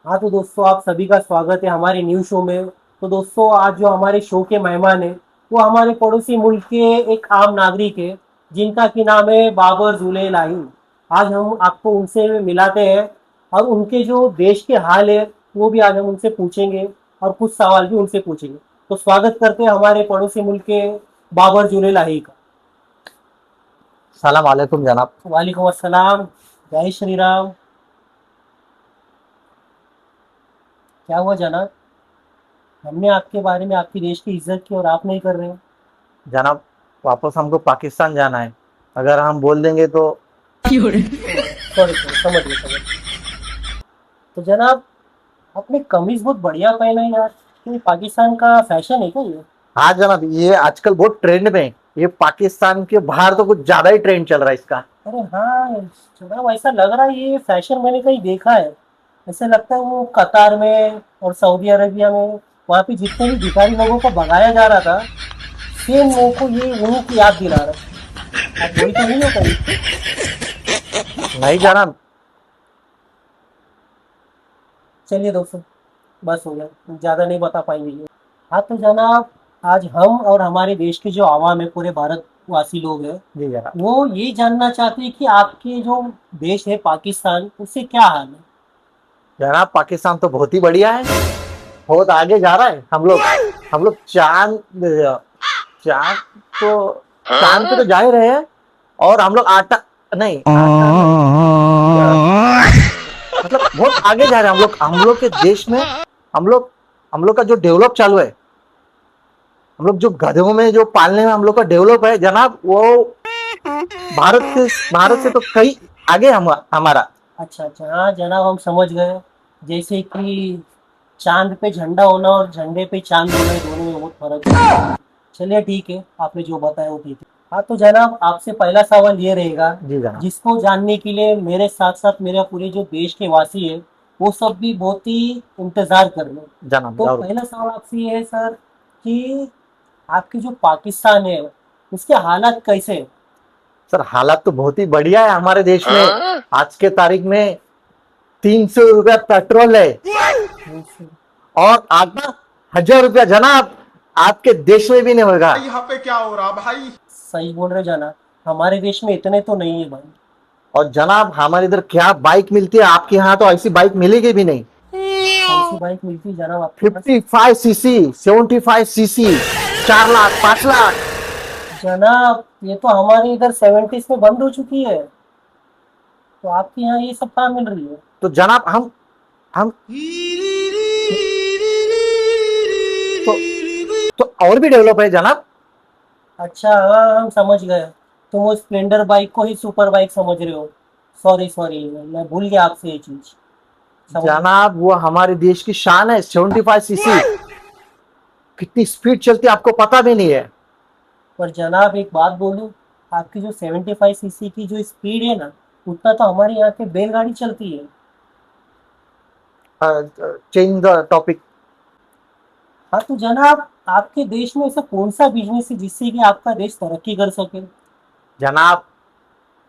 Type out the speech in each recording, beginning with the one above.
हाँ तो दोस्तों, आप सभी का स्वागत है हमारे न्यू शो में। तो दोस्तों, आज जो हमारे शो के मेहमान हैं वो हमारे पड़ोसी मुल्क के एक आम नागरिक है, जिनका की नाम है बाबर जुलेलाही। आज हम आपको उनसे मिलाते हैं और उनके जो देश के हाल है वो भी आज हम उनसे पूछेंगे और कुछ सवाल भी उनसे पूछेंगे। तो स्वागत करते हैं हमारे पड़ोसी मुल्क के बाबर जुलेलाही का। सलाम वालेकुम जनाब। वालेकुम अस्सलाम। जय श्री राम। क्या हुआ जनाब? हमने आपके बारे में आपके देश की इज्जत की और आप नहीं कर रहे हैं। जनाब, वापस हमको पाकिस्तान जाना है। अगर हम बोल देंगे तो सॉरी सॉरी, समझ गए समझ गए। तो जनाब, आपने कमीज बहुत बढ़िया पहना है यार। ये पाकिस्तान का फैशन है क्या ये? हाँ जनाब, ये आजकल बहुत ट्रेंड में है। ये पाकिस्तान के बाहर तो कुछ ज्यादा ही ट्रेंड चल रहा है इसका। अरे हाँ जनाब, ऐसा लग रहा है ये फैशन मैंने कहीं देखा है। ऐसे लगता है वो कतार में और सऊदी अरेबिया में, वहाँ पे जितने भी भिखारी लोगों को भगाया जा रहा था, सेम लोगों को ये उन्हीं की याद दिला रहा है। आप वही तो नहीं हो कहीं? नहीं जनाब। चलिए दोस्तों, बस हो गया, ज़्यादा नहीं बता पाएंगे ये। हाँ तो जनाब, आज हम और हमारे देश के जो आवाम है, पूरे भारतवासी लोग हैं, जी जनाब। वो ये जानना चाहते हैं कि आपके जो देश है पाकिस्तान, उससे क्या हाल है। जनाब, पाकिस्तान तो बहुत ही बढ़िया है। बहुत आगे जा रहा है। हम लोग चांद चांद तो चांद पे तो जा ही रहे हैं। और हम लोग आटा नहीं, मतलब बहुत आगे जा रहे हैं हम लोग के देश में। हम लोग का जो डेवलप चालू है, हम लोग जो गधों में जो पालने में हम लोग का डेवलप है जनाब, वो भारत से तो कहीं आगे हमारा। अच्छा अच्छा, हाँ जनाब, हम समझ गए। जैसे कि चांद पे झंडा होना और झंडे पे चांद होना, दोनों में बहुत फर्क है। चलिए ठीक है, आपने जो बताया वो ठीक है। हाँ तो जनाब, आपसे पहला सवाल ये रहेगा, जी जनाब। जिसको जानने के लिए मेरे साथ साथ मेरा पूरे जो देश के वासी है वो सब भी बहुत ही इंतजार कर रहे हैं। जनाब तो जरूर। पहला सवाल आपसे ये है सर, कि आपकी जो पाकिस्तान है उसके हालात कैसे हैं? सर, हालात तो बहुत ही बढ़िया है हमारे देश में। आज के तारीख में 300 रुपया पेट्रोल है और आटा 1000 रुपया जनाब। आपके देश में भी नहीं होगा। यहाँ पे क्या हो रहा भाई। सही बोल रहे जनाब, हमारे देश में इतने तो नहीं है भाई। और जनाब, हमारे इधर क्या बाइक मिलती है, आपके यहाँ तो ऐसी बाइक मिलेगी भी नहीं। कौन सी बाइक मिलती है जनाब आपके पास? 55 सीसी, 75 सीसी, 4 लाख, 5 लाख। जनाब, ये तो हमारे इधर 70s में बंद हो चुकी है, तो आपके यहाँ ये सब कहाँ मिल रही है? तो जनाब, हम तो तो और भी डेवलप है जनाब। अच्छा हाँ, हम समझ गए। तुम वो स्प्लेंडर बाइक को ही सुपर बाइक समझ रहे हो। सॉरी सॉरी, मैं भूल गया आपसे ये चीज। समझ गया। जनाब, वो हमारे देश की शान है। 75 सीसी कितनी स्पीड चलती है आपको पता भी नहीं है। पर जनाब एक बात बोलूं, आपकी जो 75 सीसी की जो स्पीड है ना, उतना तो हमारे यहाँ पे बैलगाड़ी चलती है। Change the topic. हाँ तो जनाब, आपके देश में ऐसा कौन सा बिजनेस है जिससे कि आपका देश तरक्की कर सके? जनाब,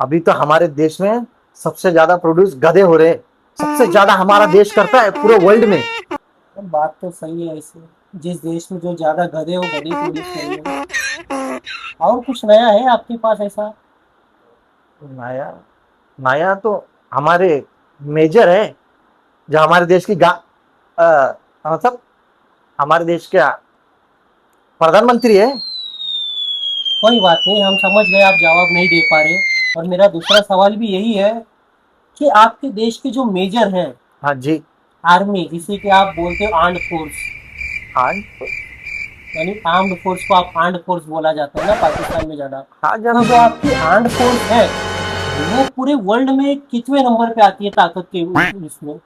अभी तो हमारे देश में सबसे ज्यादा प्रोड्यूस गधे हो रहे हैं। सबसे ज्यादा हमारा देश करता है पूरे वर्ल्ड में। बात तो सही है ऐसे। जिस देश में जो ज्यादा गधे हो, गधे प्रोड्यूस करेंगे। और कुछ नया है आपके पास ऐसा? नया नया तो हमारे मेजर है, जो हमारे देश की मतलब हमारे देश का प्रधानमंत्री है। कोई बात नहीं, हम समझ गए आप जवाब नहीं दे पा रहे। और मेरा दूसरा सवाल भी यही है कि आपके देश के जो मेजर हैं, हाँ जी। आर्मी, जिसे कि आप बोलते हो आर्म्ड फोर्स, हाँ। यानी आर्म्ड फोर्स को आप आर्म्ड फोर्स बोला जाता है ना पाकिस्तान में ज्यादा। हाँ तो जनाब। जो आपकी आर्म्ड फोर्स है वो पूरे वर्ल्ड में कितने नंबर पे आती है ताकत के इसमें?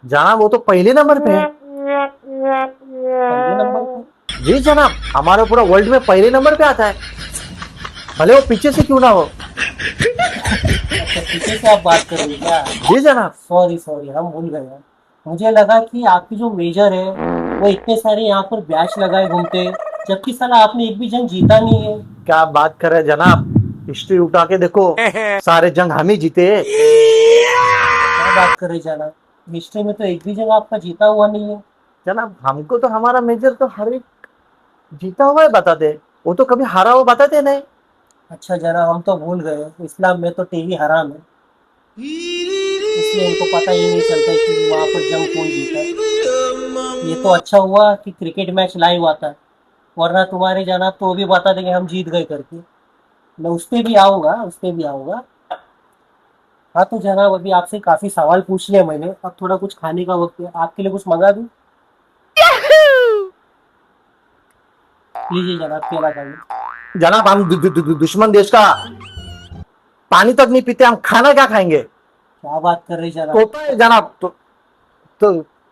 जनाब, वो तो पहले नंबर पे है। पहले नंबर पे? जी जनाब, हमारे पूरा वर्ल्ड में पहले नंबर पे आता है, भले वो पीछे से क्यों ना हो। अच्छा, पीछे से आप बात कर रहे हैं क्या? जी जनाब। सॉरी सॉरी, हम भूल गए। मुझे लगा कि आपकी जो मेजर है वो इतने सारे यहाँ पर बैच लगाए घूमते, जबकि साला आपने एक भी जंग जीता नहीं है। क्या बात कर रहे हैं जनाब, हिस्ट्री उठा के देखो, सारे जंग हम ही जीते हैं। क्या बात कर रहे जाना? हिस्ट्री में तो एक भी जगह आपका जीता हुआ नहीं है। जनाब हमको तो हमारा मेजर तो हर एक जीता हुआ है बताते, वो तो कभी हारा हुआ बताते नहीं। अच्छा जनाब, हम तो भूल गए, इस्लाम में तो टीवी हराम है, इसलिए इनको पता ही नहीं चलता है कि वहाँ पर जंग कौन जीता है। ये तो अच्छा हुआ कि क्रिकेट मैच लाइव आता है, वरना तुम्हारे जनाब तो वो भी बता देंगे हम जीत गए करके। मैं उस पे भी आऊँगा, उस पे भी आऊँगा। हाँ तो जनाब, अभी आपसे काफ़ी सवाल पूछ लिया मैंने, अब थोड़ा कुछ खाने का वक्त है, आपके लिए कुछ मंगा दूँ? लीजिए जनाब, केला खाइए। जनाब हम दुश्मन देश का पानी तक नहीं पीते, हम खाना क्या खाएंगे? क्या बात कर रहे जनाब? तोता है जनाब, तो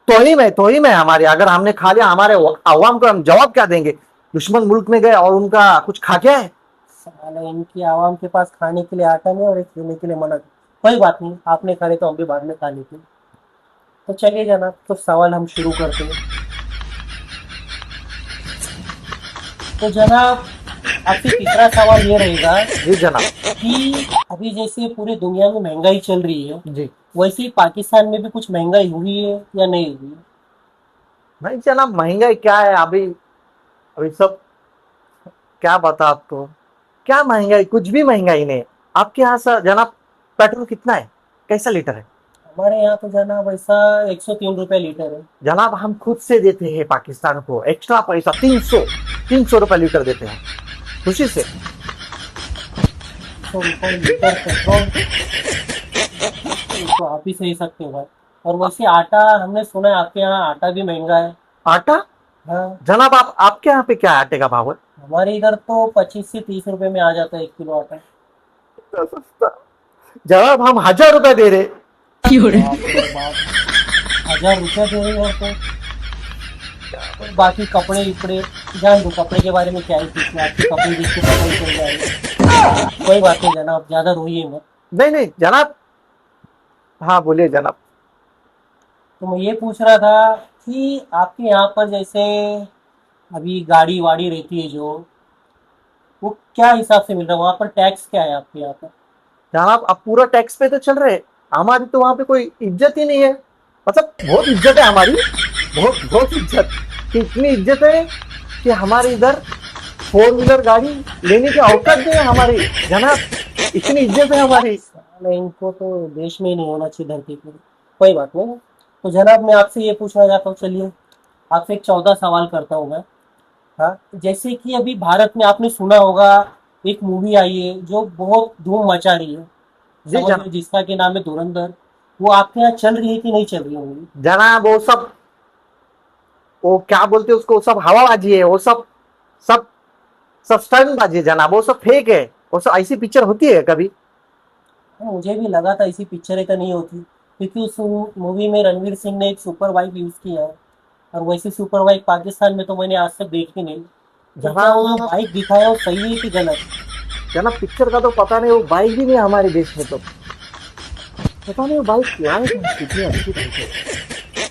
तोहिम है हमारी, अगर हमने खा लिया हमारे अवाम को हम जवाब क्या देंगे? दुश्मन मुल्क में गए और उनका कुछ खा क्या है? साला इनकी आवाम के पास खाने के लिए आटा नहीं और एक पीने के लिए मना। कोई बात नहीं, आपने खाने तो हम भी बाद में खा लेते हैं। तो चलिए जनाब, तो सवाल हम शुरू करते हैं। तो जनाब, आपसे तीसरा सवाल ये रहेगा जी जनाब। कि अभी जैसे पूरी दुनिया में महंगाई चल रही है, जी वैसे ही पाकिस्तान में भी कुछ महंगाई हुई है या नहीं हुई है? नहीं जनाब, महंगाई क्या है अभी? अभी सब क्या बता आपको, क्या महंगाई? कुछ भी महंगाई नहीं। आपके यहाँ से जनाब पेट्रोल कितना है, कैसा लीटर है? हमारे यहाँ तो जनाब ऐसा 103 रुपये लीटर है। जनाब हम खुद से देते हैं पाकिस्तान को एक्स्ट्रा पैसा, 300 रुपए लीटर देते हैं खुशी से। 100 रुपये लीटर पेट्रोल, तो आप ही सही सकते हो भाई। और वैसे आटा, हमने सुना है आपके यहाँ आटा भी महंगा है। आटा? हाँ, जनाब आपके यहाँ पे क्या आटे का भाव है? हमारे इधर तो 25 से 30 रुपए में आ जाता है 1 किलो आटा। इतना सस्ता? जनाब हम 1000 रुपए दे रहे। बाप रे बाप, 1000 रुपया दे रहे हो तो? बाकी कपड़े उपड़े, जान दो, कपड़े के बारे में क्या ही पूछना, आपके कपड़े देख के पता ही चल जाएगा। कोई बात नहीं जनाब, ज्यादा रोइए मत। नहीं नहीं जनाब। हाँ बोलिए जनाब। तो मैं ये पूछ रहा था कि आपके यहाँ पर जैसे अभी गाड़ी वाड़ी रहती है जो, वो क्या हिसाब से मिल रहा है वहाँ पर? टैक्स क्या है आपके यहाँ पर? जनाब आप पूरा टैक्स पे तो चल रहे, हमारी तो वहां पे कोई इज्जत ही नहीं है। मतलब बहुत इज्जत है हमारी, बहुत बहुत इज्जत। कि इतनी इज्जत है कि हमारे इधर 4 व्हीलर गाड़ी लेने की औकात नहीं है हमारी। जनाब इतनी इज्जत है हमारी। साला इनको तो देश में ही नहीं होना चाहिए, धरती पर। कोई बात नहीं। तो जनाब, मैं आपसे ये पूछना चाहता हूँ, चलिए आपसे एक 14 सवाल करता हूँ मैं। हाँ, जैसे कि अभी भारत में आपने सुना होगा, एक मूवी आई है जो बहुत धूम मचा रही है, जी समझ लो, जनाब। जिसका के नाम है धुरंधर। वो आपके यहाँ चल रही है कि नहीं चल रही है मूवी? जनाब वो सब, वो क्या बोलते हैं उसको, सब हवाबाजी है वो सब। सब सब स्टंटबाजी है जनाब, वो सब फेक है। वो सब ऐसी पिक्चर होती है कभी? हाँ, मुझे भी लगा था ऐसी पिक्चरें तो नहीं होती, क्योंकि उस मूवी में रणवीर सिंह ने एक सुपर बाइक यूज किया है, और वैसी सुपर बाइक पाकिस्तान में तो मैंने आज तक देखी नहीं। तो क्या वो जो जनाब बाइक दिखाया है वो सही है कि गलत? जनाब पिक्चर का तो पता नहीं, वो बाइक भी नहीं हमारे देश में, तो पता नहीं वो बाइक क्या है, कितनी अच्छी बाइक है।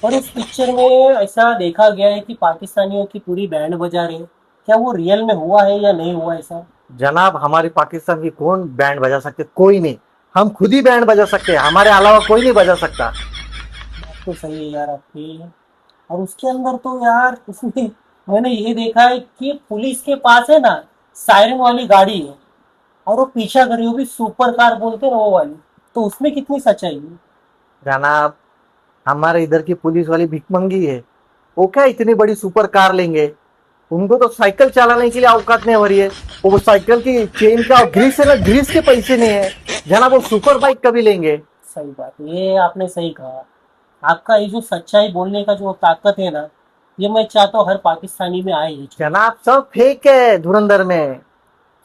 और उस पिक्चर में ऐसा देखा गया है कि पाकिस्तानियों की पूरी बैंड बजा रहे हैं। क्या वो रियल में हुआ है या नहीं हुआ ऐसा? जनाब हमारे पाकिस्तान की कौन बैंड बजा सकते? कोई नहीं। हम खुद ही बैंड बजा सकते हैं, हमारे अलावा कोई नहीं बजा सकता। बात तो सही है यार आपकी। और उसके अंदर तो यार, उसमें मैंने ये देखा है कि पुलिस के पास है ना, सायरन वाली गाड़ी है, और वो पीछा कर रही है, वो भी सुपर कार बोलते हैं ना वो वाली। तो उसमें कितनी सच्चाई है? जनाब हमारे इधर की पुलिस वाली भिखमंगी है, वो क्या इतनी बड़ी सुपर कार लेंगे? उनको तो साइकिल चलाने के लिए औकात नहीं हो रही है। वो साइकिल की चेन का ग्रीस है ना, ग्रीस के पैसे नहीं है। जनाब वो सुपर बाइक कभी लेंगे? सही बात है, ये आपने सही कहा। आपका ये जो सच्चाई बोलने का जो ताकत है ना, ये मैं चाहता हूँ हर पाकिस्तानी में आए ही। जनाब सब फेक है धुरंधर में।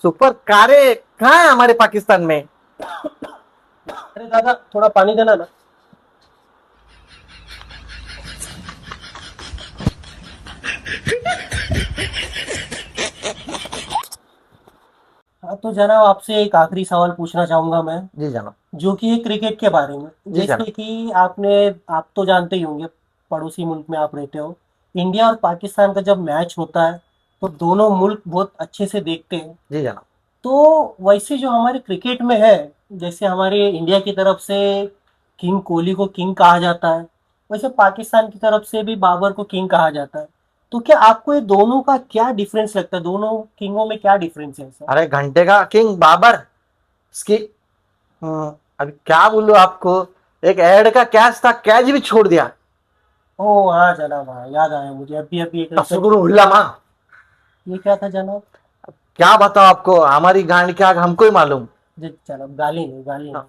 सुपर कारें कहाँ है हमारे पाकिस्तान में? अरे दादा, थोड़ा पानी देना ना। हाँ तो जनाब, आपसे एक आखिरी सवाल पूछना चाहूंगा मैं, जी जनाब। जो कि है क्रिकेट के बारे में। जी जनाब। जैसे कि आप तो जानते ही होंगे, पड़ोसी मुल्क में आप रहते हो, इंडिया और पाकिस्तान का जब मैच होता है तो दोनों मुल्क बहुत अच्छे से देखते हैं। जी जनाब। तो वैसे जो हमारे क्रिकेट में है, जैसे हमारे इंडिया की तरफ से किंग कोहली को किंग कहा जाता है, वैसे पाकिस्तान की तरफ से भी बाबर को किंग कहा जाता है। तो क्या आपको ये दोनों का क्या डिफरेंस लगता है, दोनों किंगों में क्या डिफरेंस है ऐसा? अरे घंटे का किंग बाबर, इसकी अभी क्या बोलूं आपको, एक एड का कैच था, कैच भी छोड़ दिया। ओह हाँ जनाब, हाँ याद आया मुझे, अभी अभी एक रिसेंट। तसुगुरु हुल्ला माँ, ये क्या था जनाब? क्या बताओ आपको, हमारी गांड क्या हमको ही मालूम। जी जनाब, गाली नहीं, गाली नहीं।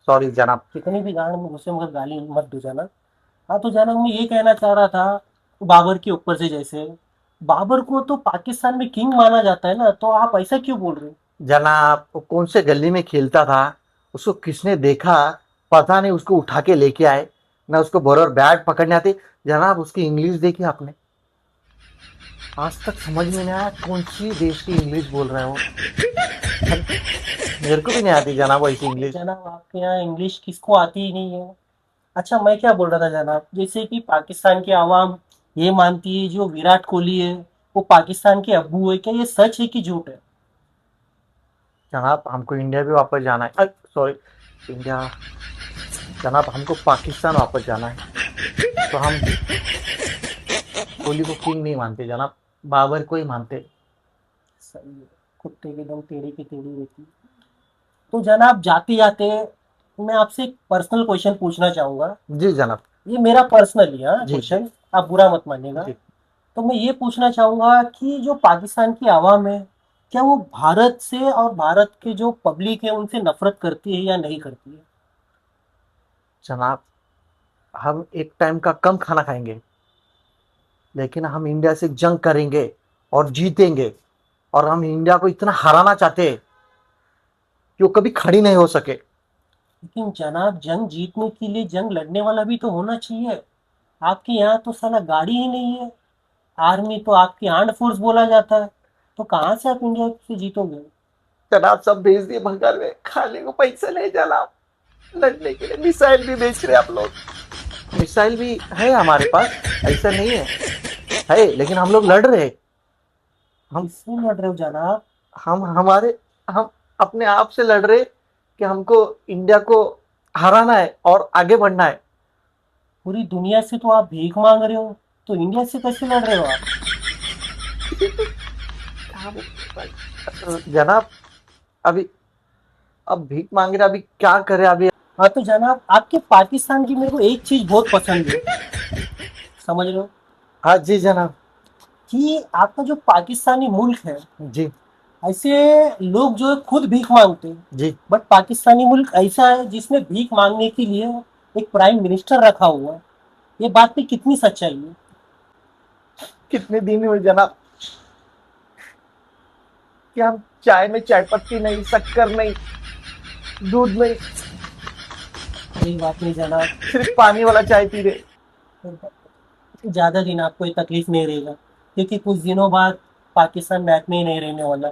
सॉरी जनाब। कितनी भी गांड में घुसे मगर गाली मत दो जनाब। हाँ तो जनाब मैं ये कहना चाह रहा था, बाबर के ऊपर से, जैसे बाबर को तो पाकिस्तान में किंग माना जाता है ना, तो आप ऐसा क्यों बोल रहे हो? जनाब वो कौन से गली में खेलता था, उसको किसने देखा, पता नहीं, उसको उठा के लेके आए ना, उसको बरोबर बैट पकड़ने आती। जनाब उसकी इंग्लिश देखी आपने, आज तक समझ में नहीं आया कौन सी देश की इंग्लिश बोल रहे हो। मेरे को भी नहीं आती जनाब वैसी इंग्लिश। जनाब आपके यहाँ इंग्लिश किसको आती ही नहीं है। अच्छा मैं क्या बोल रहा था जनाब, जैसे कि पाकिस्तान की आवाम ये मानती है जो विराट कोहली है वो पाकिस्तान के अब्बू है, क्या ये सच है कि झूठ है? जनाब हमको इंडिया भी वापस जाना है, सॉरी, इंडिया, जनाब हमको पाकिस्तान वापस जाना है। तो हम कोहली को किंग नहीं मानते जनाब, बाबर को ही मानते। सही है, कुत्ते की दम टेढ़ी की टेढ़ी रहती है। तो जनाब जाते जाते मैं आपसे एक पर्सनल क्वेश्चन पूछना चाहूंगा। जी जनाब। ये मेरा पर्सनल ही हाँ जी जी क्वेश्चन, आप बुरा मत मानिएगा। जी। तो मैं ये पूछना चाहूंगा कि जो पाकिस्तान की आवाम है, क्या वो भारत से और भारत के जो पब्लिक है उनसे नफरत करती है या नहीं करती है? जनाब हम एक टाइम का कम खाना खाएंगे, लेकिन हम इंडिया से जंग करेंगे और जीतेंगे। और हम इंडिया को इतना हराना चाहते हैं कि वो कभी खड़ी नहीं हो सके। लेकिन जनाब जंग जीतने के लिए जंग लड़ने वाला भी तो होना चाहिए। आपके यहाँ तो साला गाड़ी ही नहीं है। आर्मी तो आपकी आर्म्ड फोर्स बोला जाता है। तो कहाँ से आप इंडिया से जीतोगे? जनाब सब भेज दिए बंगाल में, खाने को पैसा नहीं जनाब, लड़ने के लिए मिसाइल भी बेच रहे आप लोग। मिसाइल भी है हमारे पास, ऐसा नहीं है लेकिन हम लोग लड़ रहे हैं। हम किससे लड़ रहे हो जनाब? हम हमारे हम अपने आप से लड़ रहे कि हमको इंडिया को हराना है और आगे बढ़ना है। पूरी दुनिया से तो आप भीख मांग रहे हो, तो इंडिया से कैसे लड़ रहे हो आप? जनाब अभी, अब भीख मांग रहे, अभी क्या करे अभी। हाँ तो जनाब आपके पाकिस्तान की मेरे को एक चीज बहुत पसंद है, समझ रहे हो? हाँ जी जनाब। कि आपका जो पाकिस्तानी मुल्क है, जी ऐसे लोग जो है खुद भीख मांगते हैं, जी। बट पाकिस्तानी मुल्क ऐसा है जिसमें भीख मांगने के लिए एक प्राइम मिनिस्टर रखा हुआ है। ये बात पे कितनी सच्चाई है? कितने दिन हुए जनाब कि हम चाय में चाय पत्ती नहीं, शक्कर नहीं, दूध नहीं, कोई बात नहीं जनाब, सिर्फ पानी वाला चाय पी रहे। ज्यादा दिन आपको ये तकलीफ नहीं रहेगा, क्योंकि कुछ दिनों बाद पाकिस्तान बैक में ही नहीं रहने वाला।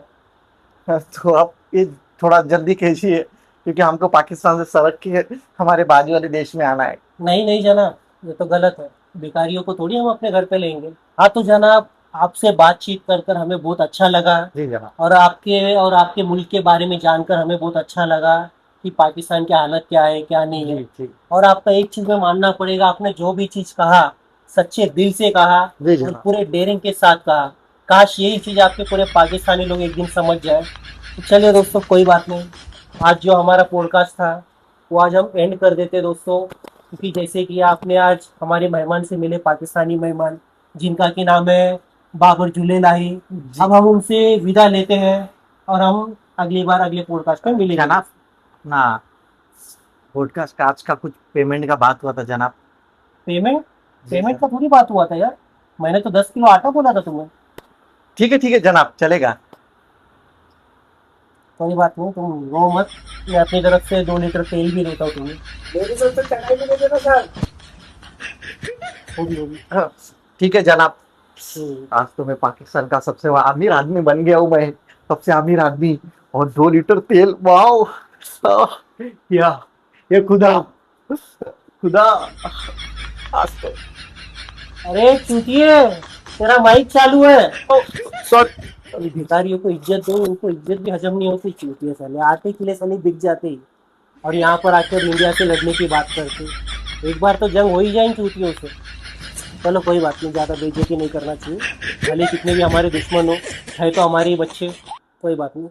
तो आप ये थोड़ा जल्दी कीजिए, क्योंकि हमको पाकिस्तान से सड़क के हमारे बाजू वाले देश में आना है। नहीं नहीं जनाब, ये तो गलत है। बेकारियों को थोड़ी हम अपने घर पे लेंगे। हाँ तो जनाब आपसे बातचीत कर कर हमें बहुत अच्छा लगा। जी जनाब। और आपके मुल्क के बारे में जानकर हमें बहुत अच्छा लगा कि पाकिस्तान की हालत क्या है क्या नहीं जी है। जी और आपका एक चीज में मानना पड़ेगा, आपने जो भी चीज कहा सच्चे दिल से कहा जी और जनाब। पूरे डेयरिंग के साथ कहा। काश यही चीज आपके पूरे पाकिस्तानी लोग एक दिन समझ जाए। तो चलिए दोस्तों, कोई बात नहीं, आज जो हमारा पॉडकास्ट था वो आज हम एंड कर देते दोस्तों। क्योंकि जैसे कि आपने आज हमारे मेहमान से मिले, पाकिस्तानी मेहमान जिनका की नाम है बाबर जुलेलाही। जी अब हम उनसे विदा लेते हैं और हम अगली बार अगले पॉडकास्ट में मिलेंगे। जनाब, ना पॉडकास्ट का आज का कुछ पेमेंट का बात हुआ था जनाब। पेमेंट? जी पेमेंट जनाब। का थोड़ी बात हुआ था यार, मैंने तो 10 किलो आटा बोला था तुम्हें। ठीक है जनाब, चलेगा। कोई बात नहीं, तुम रो मत, मैं अपनी तरफ से 2 लीटर तेल भी देता हूँ तुम्हें। मेरी तरफ से चढ़ाई भी दे देना सर। होगी होगी। हाँ, ठीक है जनाब। हम्म। आज तो मैं पाकिस्तान का सबसे अमीर आदमी बन गया हूँ, मैं सबसे अमीर आदमी। और 2 लीटर तेल, वाओ। आह, या ये खुदा, खुदा, आज तो अरे चूतिए, तेरा माइक चालू है। सॉरी। अरे भिखारियों को इज्जत दो, उनको इज्जत भी हजम नहीं होती, चूतिए साले आटे के लिए साले बिक जाते ही, और यहाँ पर आकर इंडिया से लड़ने की बात करते। एक बार तो जंग हो ही जाए इन चूतियों से। चलो कोई बात नहीं, ज़्यादा बेइज्जती नहीं करना चाहिए, भले कितने भी हमारे दुश्मन हो, है तो हमारे ही बच्चे, कोई बात नहीं।